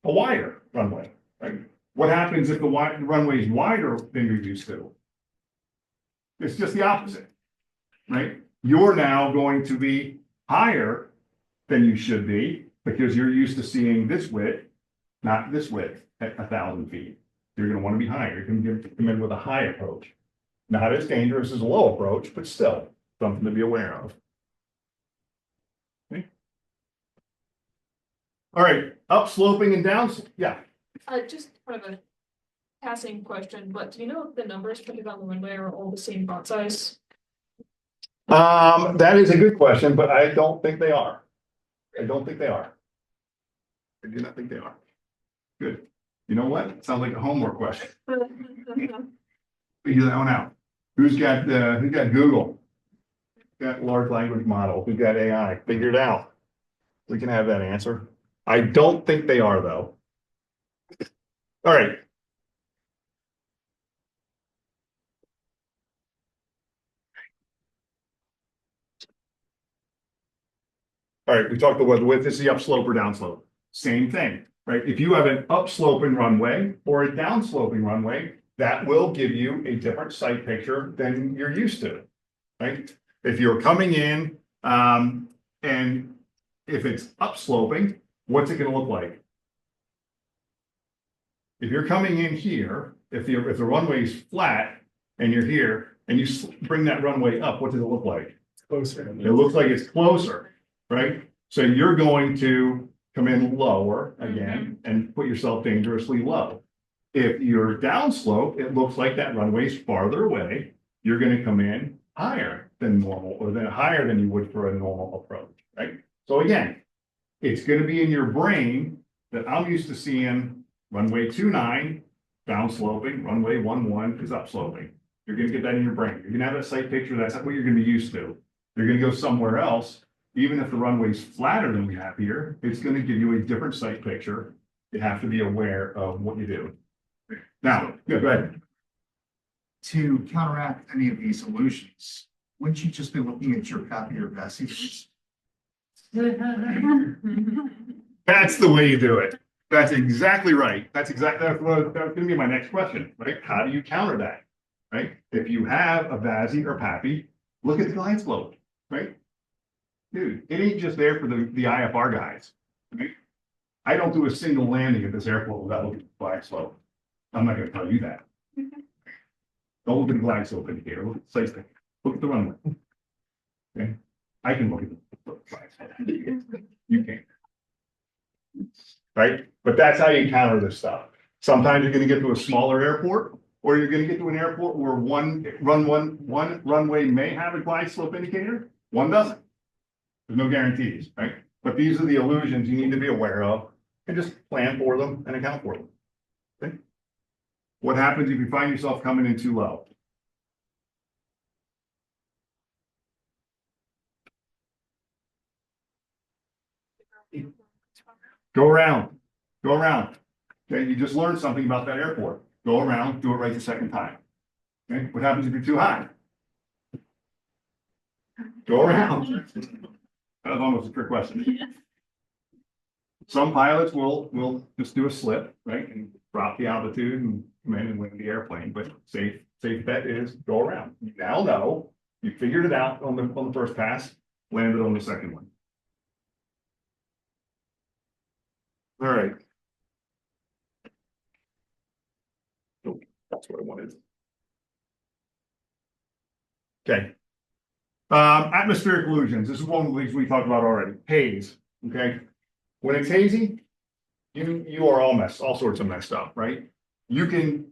a wider runway, right? What happens if the runway is wider than you're used to? It's just the opposite, right? you're now going to be higher than you should be because you're used to seeing this width, not this width at 1,000 feet. You're gonna want to be higher. You're gonna come in with a high approach. Not as dangerous as a low approach, but still something to be aware of. Okay. All right, up sloping and down, yeah. Just kind of a passing question, but do you know if the numbers printed on the runway are all the same font size? That is a good question, but I don't think they are. I don't think they are. I do not think they are. Good. You know what? Sounds like a homework question. Figure that one out. Who's got Google? Got large language model? Who's got AI? Figure it out. We can have that answer. I don't think they are though. All right. All right, we talked about the width. This is the upslope or downslope. Same thing, right? If you have an upsloping runway or a downsloping runway, that will give you a different sight picture than you're used to, right? If you're coming in, and if it's upsloping, what's it gonna look like? If you're coming in here, if the runway is flat and you're here and you bring that runway up, what does it look like? Closer. It looks like it's closer, right? So you're going to come in lower again and put yourself dangerously low. If you're downslope, it looks like that runway's farther away. You're going to come in higher than normal, or then higher than you would for a normal approach, right? So again, it's going to be in your brain that I'm used to seeing runway 29 downsloping, runway 11 is upsloping. You're going to get that in your brain. You're going to have that sight picture. That's what you're going to be used to. You're going to go somewhere else. Even if the runway's flatter than we have here, it's going to give you a different sight picture. You have to be aware of what you do. Now, go ahead. To counteract any of these illusions, wouldn't you just be looking at your copy or passages? That's the way you do it. That's exactly right. That's going to be my next question, right? How do you counter that, right? If you have a VASI or PAPI, look at the glide slope, right? Dude, it ain't just there for the IFR guys. Right? I don't do a single landing at this airport without looking at the glide slope. I'm not going to tell you that. Don't look at the glide slope indicator. Look at the sight thing. Look at the runway. Okay, I can look at the glide slope. You can't. Right? But that's how you counter this stuff. Sometimes you're going to get to a smaller airport, or you're going to get to an airport where one runway may have a glide slope indicator, one doesn't. There's no guarantees, right? But these are the illusions you need to be aware of and just plan for them and account for them. Okay? What happens if you find yourself coming in too low? Go around. Go around. Okay, you just learned something about that airport. Go around, do it right the second time. Okay, what happens if you're too high? Go around. That was almost a trick question. Some pilots will just do a slip, right, and drop the altitude and come in and land the airplane. But safe bet is go around. You now know you figured it out on the first pass, landed on the second one. All right. Oh, that's what I wanted. Okay. Atmospheric illusions. This is one of the things we talked about already. Haze. Okay. When it's hazy, you are all sorts of messed up, right? You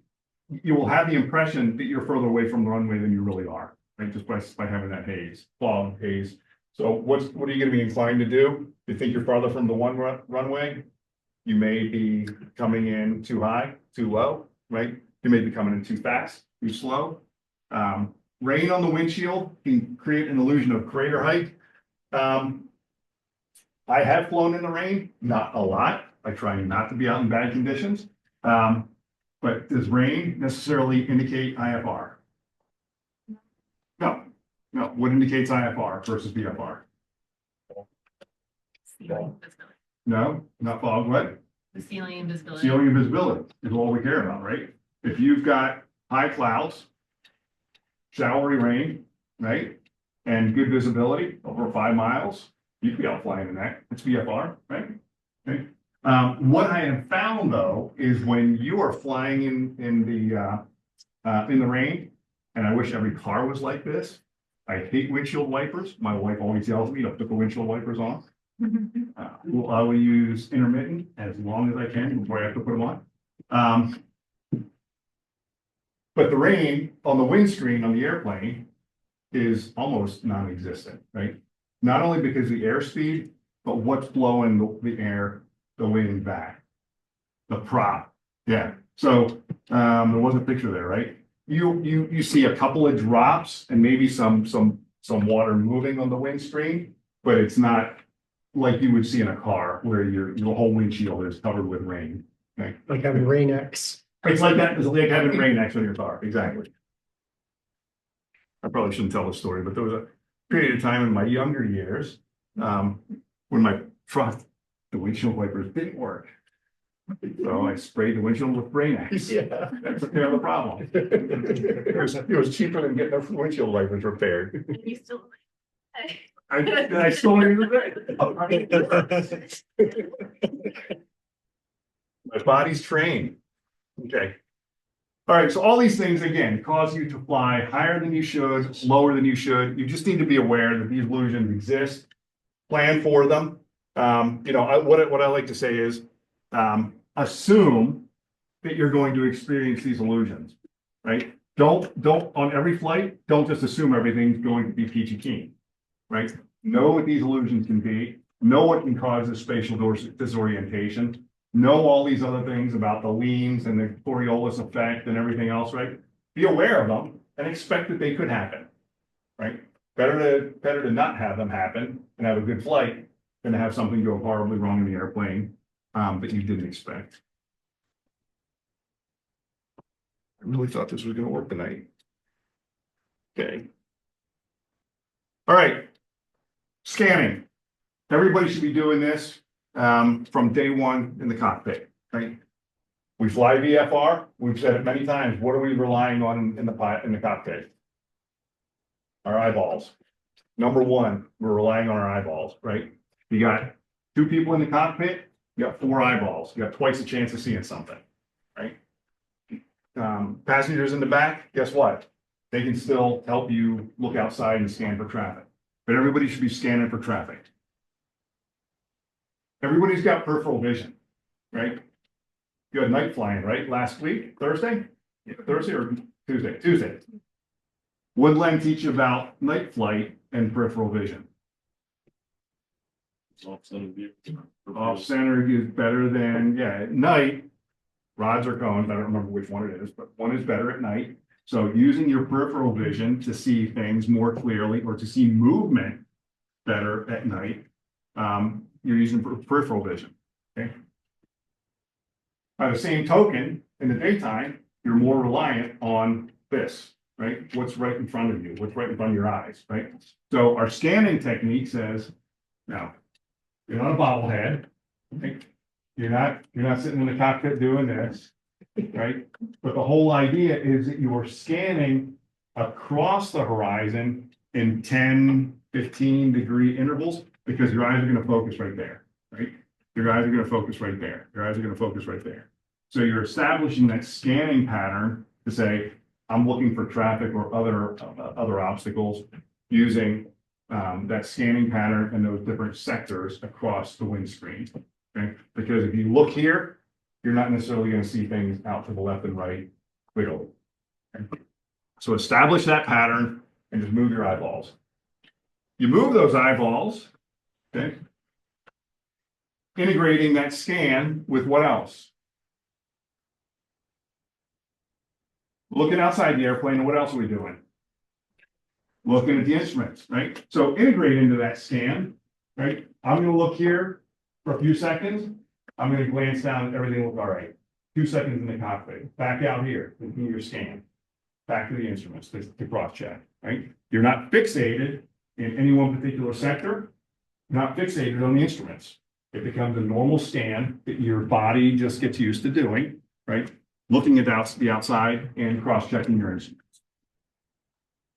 will have the impression that you're further away from the runway than you really are, right? Just by having that haze, fog, haze. So what are you going to be inclined to do? You think you're farther from the runway? You may be coming in too high, too low, right? You may be coming in too fast, too slow. Rain on the windshield can create an illusion of crater height. I have flown in the rain, not a lot. I try not to be out in bad conditions. But does rain necessarily indicate IFR? No. What indicates IFR versus VFR? No, not fog. What? The ceiling invisibility. Ceiling invisibility is all we care about, right? If you've got high clouds, showery rain, right? and good visibility over 5 miles, you could be out flying in that. It's VFR, right? Okay. What I have found though is when you are flying in the rain, and I wish every car was like this. I hate windshield wipers. My wife always yells at me to put the windshield wipers on. I will use intermittent as long as I can before I have to put them on. But the rain on the windscreen on the airplane is almost non-existent, right? Not only because of the airspeed, but what's blowing the air, the wind back. The prop, yeah. So there was a picture there, right? You see a couple of drops and maybe some water moving on the windscreen, but it's not like you would see in a car where your whole windshield is covered with rain. Okay? Like having Rain X. It's like that. It's like having rain next on your car. Exactly. I probably shouldn't tell the story, but there was a period of time in my younger years when my truck, the windshield wipers didn't work. So I sprayed the windshield with Rain X. Yeah. That took care of the problem. It was cheaper than getting the windshield wipers repaired. And you still. I still use it. My body's trained. Okay. All right, so all these things, again, cause you to fly higher than you should, lower than you should. You just need to be aware that these illusions exist. Plan for them. What I like to say is, assume that you're going to experience these illusions, right? Don't on every flight, don't just assume everything's going to be peachy keen, right? Know what these illusions can be. Know what can cause this spatial disorientation. Know all these other things about the leans and the Coriolis effect and everything else, right? Be aware of them and expect that they could happen, right? Better to not have them happen and have a good flight than to have something go horribly wrong in the airplane that you didn't expect. I really thought this was going to work tonight. Okay. All right. Scanning. Everybody should be doing this from day one in the cockpit, right? We fly VFR. We've said it many times. What are we relying on in the cockpit? Our eyeballs. Number one, we're relying on our eyeballs, right? You got 2 people in the cockpit. You got 4 eyeballs. You got twice the chance of seeing something, right? Passengers in the back, guess what? They can still help you look outside and scan for traffic, but everybody should be scanning for traffic. Everybody's got peripheral vision, right? You had night flying, right? Last week, Thursday? Yeah, Thursday or Tuesday? Tuesday. What did Len teach you about night flight and peripheral vision? Off center is better than, yeah, at night, rods or cones, I don't remember which one it is, but one is better at night. So using your peripheral vision to see things more clearly or to see movement better at night, you're using peripheral vision, okay? By the same token, in the daytime, you're more reliant on this, right? What's right in front of you, what's right in front of your eyes, right? So our scanning technique says, now, you're not a bobblehead, right? You're not sitting in the cockpit doing this, right? But the whole idea is that you are scanning across the horizon in 10, 15 degree intervals because your eyes are going to focus right there, right? Your eyes are going to focus right there. Your eyes are going to focus right there. So you're establishing that scanning pattern to say, I'm looking for traffic or other obstacles using that scanning pattern and those different sectors across the windscreen. Okay? Because if you look here, you're not necessarily going to see things out to the left and right clearly. Okay? So establish that pattern and just move your eyeballs. You move those eyeballs, okay? Integrating that scan with what else? Looking outside the airplane, and what else are we doing? Looking at the instruments, right? So integrate into that scan, right? I'm going to look here for a few seconds. I'm going to glance down, everything looks all right. 2 seconds in the cockpit. Back out here, continue your scan. Back to the instruments to cross-check, right? You're not fixated in any one particular sector. You're not fixated on the instruments. It becomes a normal scan that your body just gets used to doing, right? Looking at the outside and cross-checking your instruments.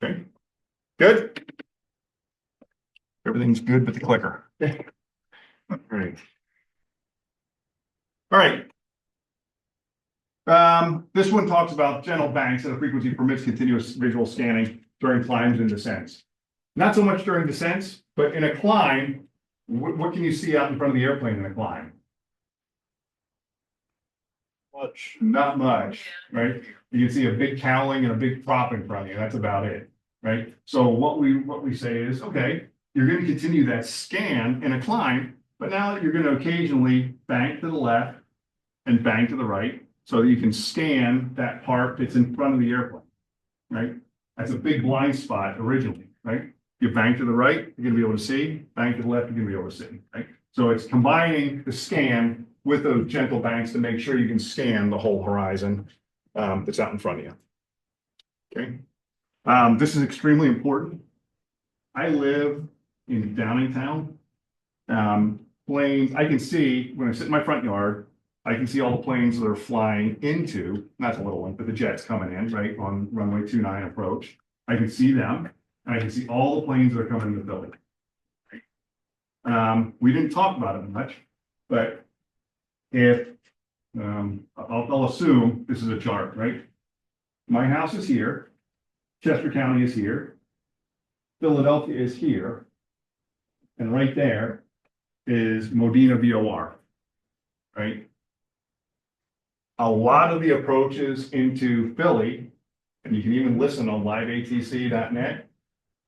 Okay, good. Everything's good but the clicker. Great. All right. This one talks about gentle banks at a frequency permits continuous visual scanning during climbs and descents. Not so much during descents, but in a climb, what can you see out in front of the airplane in a climb? Much. Not much, right? You can see a big cowling and a big prop in front of you. That's about it, right? So what we say is, okay, you're going to continue that scan in a climb, but now you're going to occasionally bank to the left and bank to the right so that you can scan that part that's in front of the airplane, right? That's a big blind spot originally, right? You bank to the right, you're going to be able to see. Bank to the left, you're going to be able to see, right? So it's combining the scan with those gentle banks to make sure you can scan the whole horizon that's out in front of you. Okay. This is extremely important. I live in Downingtown. Planes, I can see when I sit in my front yard, I can see all the planes that are flying into, not the little one, but the jets coming in, right, on runway 29 approach. I can see them, and I can see all the planes that are coming in the building. We didn't talk about it much, but if I'll assume this is a chart, right? My house is here, Chester County is here, Philadelphia is here, and right there is Modena VOR, right? A lot of the approaches into Philly, and you can even listen on liveatc.net,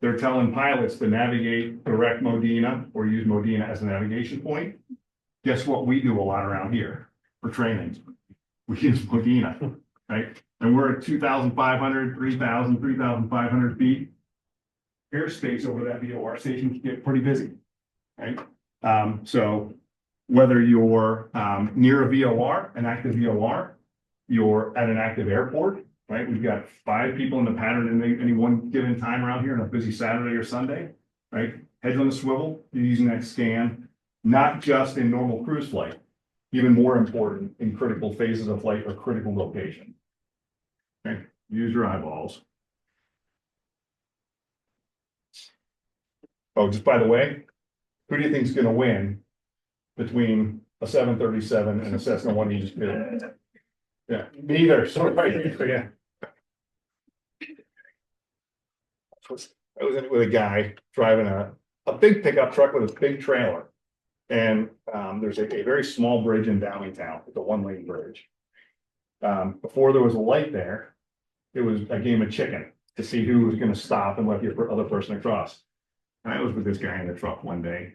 they're telling pilots to navigate direct Modena or use Modena as a navigation point. Guess what we do a lot around here for training? We use Modena, right? And we're at 2,500, 3,000, 3,500 feet. Airspace over that VOR station can get pretty busy, right? So whether you're near a VOR, an active VOR, you're at an active airport, right? We've got 5 people in the pattern in any one given time around here on a busy Saturday or Sunday, right? Heads on the swivel, you're using that scan, not just in normal cruise flight, even more important in critical phases of flight or critical location. Okay, use your eyeballs. Oh, just by the way, who do you think is going to win between a 737 and a Cessna 1 you just did? Yeah, neither. Sorry. Yeah. I was in it with a guy driving a big pickup truck with a big trailer. And there's a very small bridge in Downingtown. It's a 1-lane bridge. Before there was a light there, it was a game of chicken to see who was going to stop and let the other person across. And I was with this guy in the truck one day,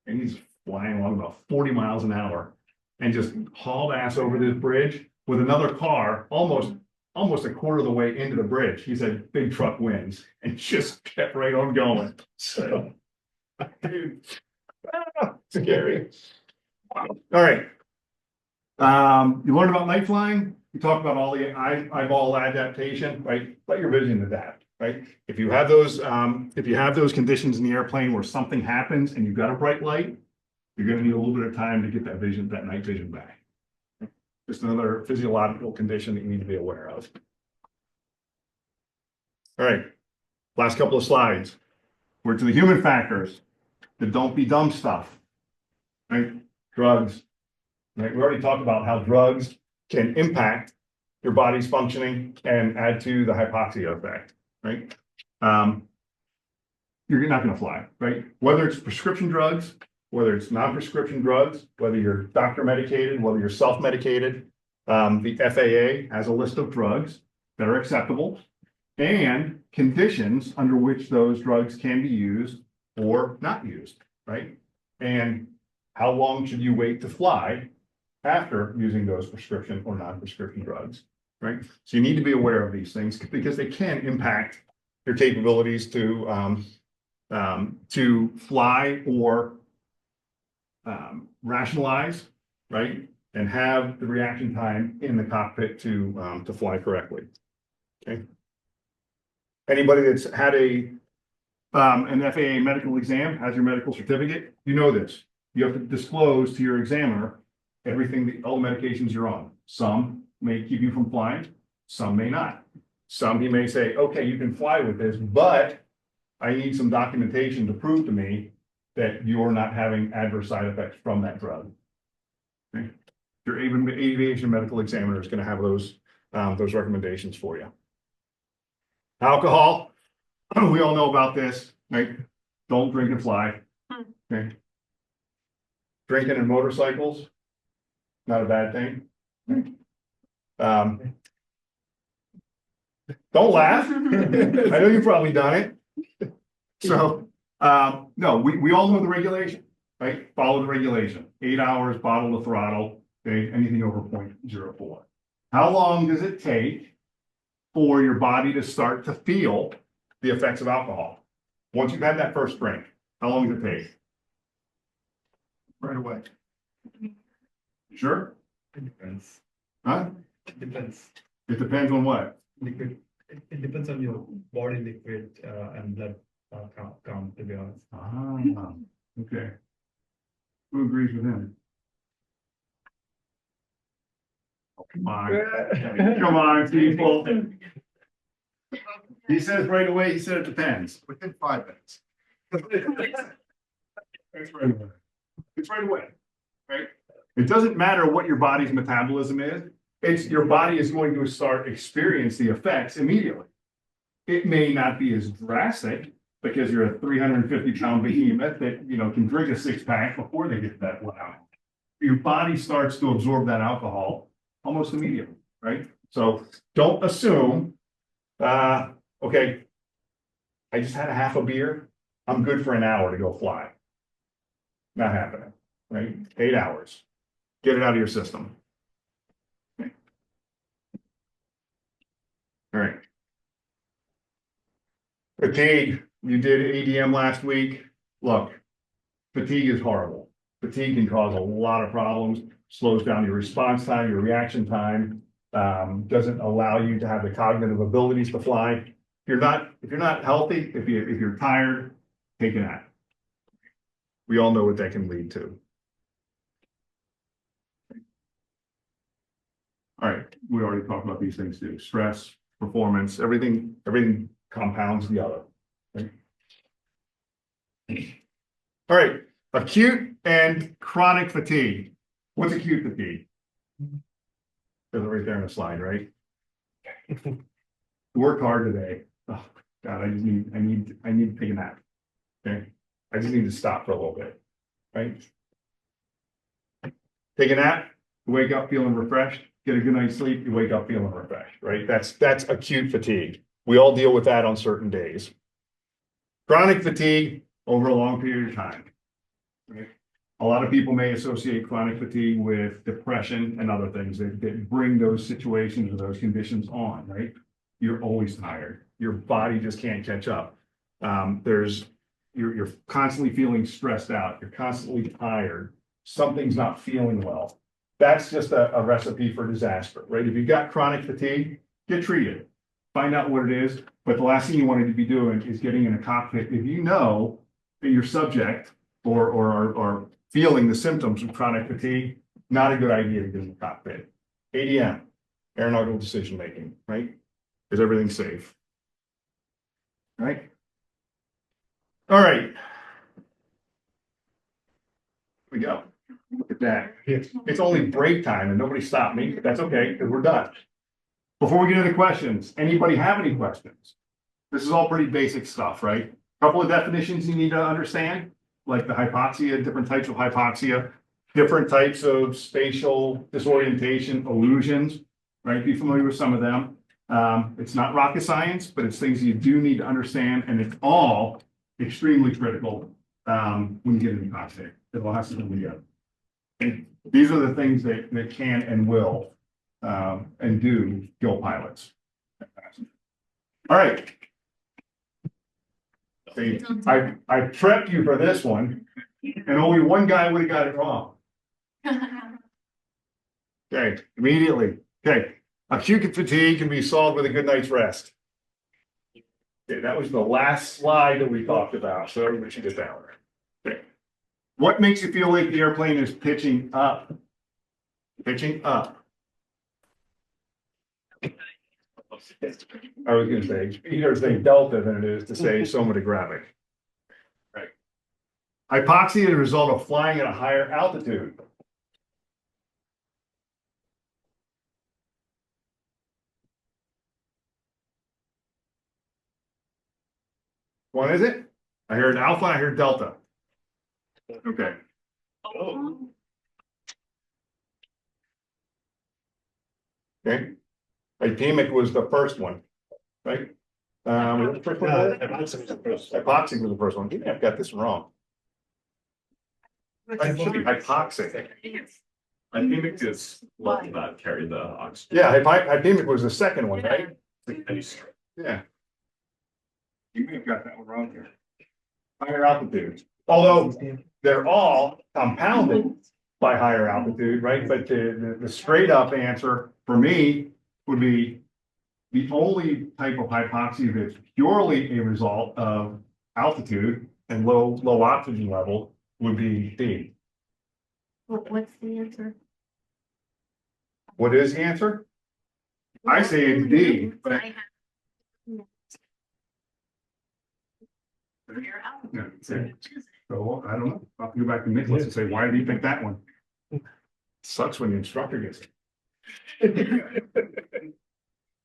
and he's flying along about 40 miles an hour and just hauled ass over this bridge with another car almost a quarter of the way into the bridge. He said, "Big truck wins," and just kept right on going. So, dude, scary. All right. You learned about night flying. We talked about all the eyeball adaptation, right? Let your vision adapt, right? If you have those conditions in the airplane where something happens and you've got a bright light, you're going to need a little bit of time to get that vision, that night vision back. Just another physiological condition that you need to be aware of. All right. Last couple of slides. We're to the human factors, the don't be dumb stuff, right? Drugs, right? We already talked about how drugs can impact your body's functioning and add to the hypoxia effect, right? You're not going to fly, right? Whether it's prescription drugs, whether it's non-prescription drugs, whether you're doctor medicated, whether you're self-medicated, the FAA has a list of drugs that are acceptable and conditions under which those drugs can be used or not used, right? And how long should you wait to fly after using those prescription or non-prescription drugs, right? So you need to be aware of these things because they can impact your capabilities to fly or rationalize, right? And have the reaction time in the cockpit to fly correctly. Okay. Anybody that's had an FAA medical exam, has your medical certificate, you know this. You have to disclose to your examiner everything, all the medications you're on. Some may keep you from flying, some may not. Some he may say, okay, you can fly with this, but I need some documentation to prove to me that you're not having adverse side effects from that drug. Okay? Your aviation medical examiner is gonna have those recommendations for you. Alcohol, we all know about this, right? Don't drink and fly. Okay? Drinking and motorcycles, not a bad thing. Don't laugh. I know you've probably done it. So, no, we all know the regulation, right? Follow the regulation. 8 hours, bottle to throttle, okay, anything over 0.04. How long does it take for your body to start to feel the effects of alcohol? Once you've had that first drink, how long does it take? Right away. Sure? It depends. Huh? It depends. It depends on what? Liquid, it depends on your body liquid, and blood, count, to be honest. Ah, okay. Who agrees with him? Oh, come on, come on, people. He says right away, he said it depends. Within 5 minutes. It's right away. It's right away, right? It doesn't matter what your body's metabolism is. It's your body is going to start experience the effects immediately. It may not be as drastic because you're a 350-pound behemoth that, you know, can drink a 6-pack before they get that loud. Your body starts to absorb that alcohol almost immediately, right? So don't assume, okay, I just had a half a beer. I'm good for an hour to go fly. Not happening, right? 8 hours. Get it out of your system. Okay. All right. Fatigue, you did ADM last week. Look, fatigue is horrible. Fatigue can cause a lot of problems, slows down your response time, your reaction time, doesn't allow you to have the cognitive abilities to fly. If you're not healthy, if you're tired, take a nap. We all know what that can lead to. All right, we already talked about these things too. Stress, performance, everything compounds the other. Right? All right, acute and chronic fatigue. What's acute fatigue? There's right there on the slide, right? Work hard today. Oh God, I need to take a nap. Okay, I just need to stop for a little bit. Right? Take a nap, wake up feeling refreshed. Get a good night's sleep, you wake up feeling refreshed, right? That's acute fatigue. We all deal with that on certain days. Chronic fatigue over a long period of time. Right? A lot of people may associate chronic fatigue with depression and other things that bring those situations or those conditions on, right? You're always tired. Your body just can't catch up. You're constantly feeling stressed out. You're constantly tired. Something's not feeling well. That's just a recipe for disaster, right? If you've got chronic fatigue, get treated. Find out what it is. But the last thing you want to be doing is getting in a cockpit. If you know that you're subject or are feeling the symptoms of chronic fatigue, not a good idea to get in the cockpit. ADM, aeronautical decision making, right? Is everything safe? Right? All right. Here we go. Look at that. It's only break time and nobody stopped me, but that's okay, because we're done. Before we get into questions, anybody have any questions? This is all pretty basic stuff, right? Couple of definitions you need to understand, like the hypoxia, different types of hypoxia, different types of spatial disorientation, illusions, right? Be familiar with some of them. It's not rocket science, but it's things you do need to understand, and it's all extremely critical when you get into cockpit. It all has to come together. And these are the things that can and will and do kill pilots. All right. See, I prepped you for this one, and only one guy would have got it wrong. Okay, immediately. Okay, acute fatigue can be solved with a good night's rest. Okay, that was the last slide that we talked about, so everybody should get that one. Okay. What makes you feel like the airplane is pitching up? Pitching up. I was gonna say, easier to say delta than it is to say somatogravic. Right. Hypoxia is a result of flying at a higher altitude. What is it? I heard alpha, I heard delta. Okay. Okay. Hypemic was the first one, right? Was it the first one? Hypoxic was the first one. Maybe I've got this wrong. It should be hypoxic. Hypemic is what not carry the oxygen. Yeah, hypemic was the second one, right? Yeah. You may have got that one wrong here. Higher altitudes, although they're all compounded by higher altitude, right? But the straight up answer for me would be the only type of hypoxia that's purely a result of altitude and low oxygen level would be D. What's the answer? What is the answer? I say it's D, but I have- Your Yeah, altitude. so I don't know. I'll have to go back to Nicholas and say, why did he pick that one? Sucks when the instructor gets it.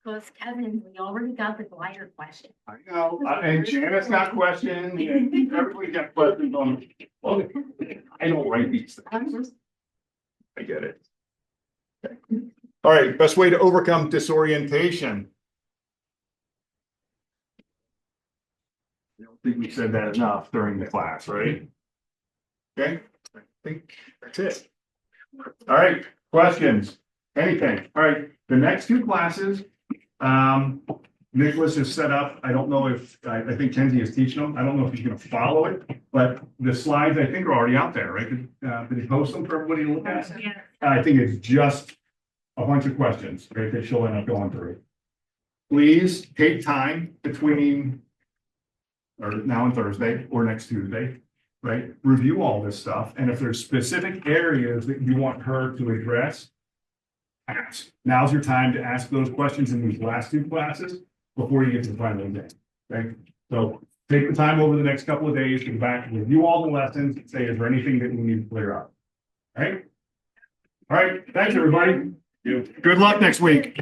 Because Kevin, we already got the glider question. I know, and Janice got questions, and everybody got questions on, well, I don't write these things. I get it. Okay. All right, best way to overcome disorientation. I don't think we said that enough during the class, right? Okay, I think that's it. All right, questions, anything? All right, the next two classes, Nicholas is set up. I don't know if, I think Kenzie is teaching them. I don't know if he's gonna follow it, but the slides I think are already out there, right? Did he post them for everybody to look at? Yeah. I think it's just a bunch of questions, right, that she'll end up going through. Please take time between or now and Thursday or next Tuesday, right? Review all this stuff. And if there's specific areas that you want her to address, ask. Now's your time to ask those questions in these last two classes before you get to the final exam, okay? So take the time over the next couple of days to go back and review all the lessons and say, is there anything that we need to clear up? All right? All right, thanks, everybody. Good luck next week.